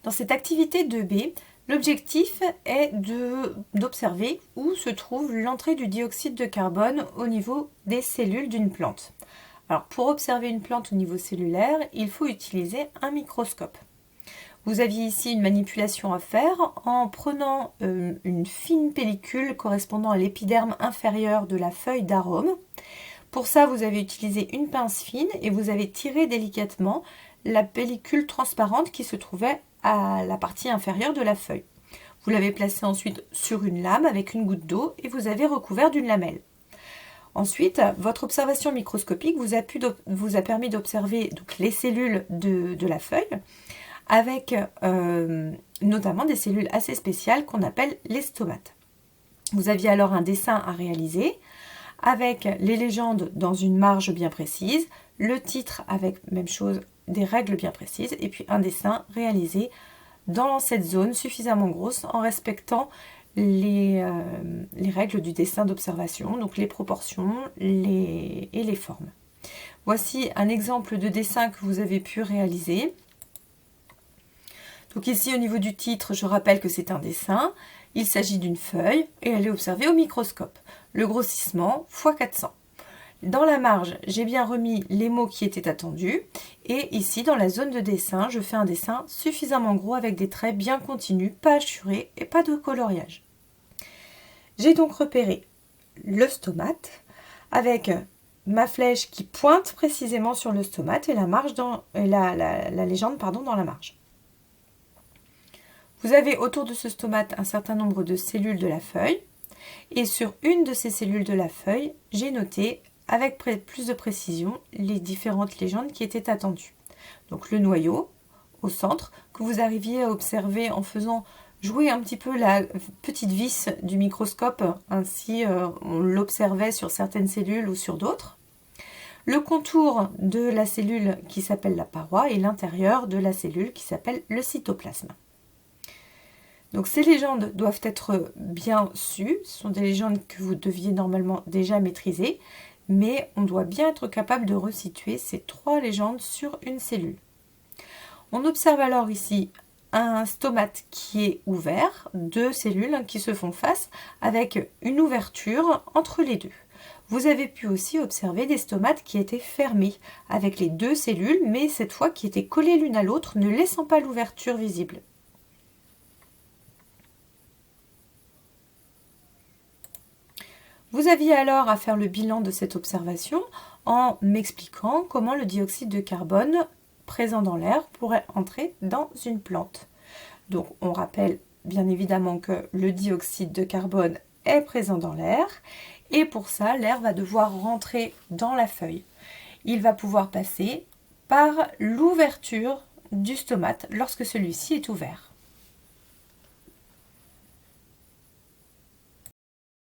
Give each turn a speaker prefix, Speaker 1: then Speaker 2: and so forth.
Speaker 1: Dans cette activité 2B, l'objectif est d'observer où se trouve l'entrée du dioxyde de carbone au niveau des cellules d'une plante. Alors, pour observer une plante au niveau cellulaire, il faut utiliser un microscope. Vous aviez ici une manipulation à faire en prenant une fine pellicule correspondant à l'épiderme inférieur de la feuille d'arôme. Pour ça, vous avez utilisé une pince fine et vous avez tiré délicatement la pellicule transparente qui se trouvait à la partie inférieure de la feuille. Vous l'avez placée ensuite sur une lame avec une goutte d'eau et vous avez recouvert d'une lamelle. Ensuite, votre observation microscopique vous a permis d'observer les cellules de la feuille avec notamment des cellules assez spéciales qu'on appelle les stomates. Vous aviez alors un dessin à réaliser avec les légendes dans une marge bien précise, le titre avec, même chose, des règles bien précises, et puis un dessin réalisé dans cette zone suffisamment grosse en respectant les règles du dessin d'observation, donc les proportions et les formes. Voici un exemple de dessin que vous avez pu réaliser. Donc ici au niveau du titre, je rappelle que c'est un dessin, il s'agit d'une feuille et elle est observée au microscope. Le grossissement x 400. Dans la marge, j'ai bien remis les mots qui étaient attendus et ici dans la zone de dessin, je fais un dessin suffisamment gros avec des traits bien continus, pas hachurés et pas de coloriage. J'ai donc repéré le stomate avec ma flèche qui pointe précisément sur le stomate et la marge la légende dans la marge. Vous avez autour de ce stomate un certain nombre de cellules de la feuille et sur une de ces cellules de la feuille, j'ai noté avec plus de précision les différentes légendes qui étaient attendues. Donc le noyau au centre que vous arriviez à observer en faisant jouer un petit peu la petite vis du microscope, ainsi on l'observait sur certaines cellules ou sur d'autres. Le contour de la cellule qui s'appelle la paroi et l'intérieur de la cellule qui s'appelle le cytoplasme. Donc ces légendes doivent être bien sues, ce sont des légendes que vous deviez normalement déjà maîtriser, mais on doit bien être capable de resituer ces 3 légendes sur une cellule. On observe alors ici un stomate qui est ouvert, 2 cellules qui se font face avec une ouverture entre les deux. Vous avez pu aussi observer des stomates qui étaient fermés avec les 2 cellules, mais cette fois qui étaient collées l'une à l'autre, ne laissant pas l'ouverture visible. Vous aviez alors à faire le bilan de cette observation en m'expliquant comment le dioxyde de carbone présent dans l'air pourrait entrer dans une plante. Donc on rappelle bien évidemment que le dioxyde de carbone est présent dans l'air et pour ça l'air va devoir rentrer dans la feuille. Il va pouvoir passer par l'ouverture du stomate lorsque celui-ci est ouvert.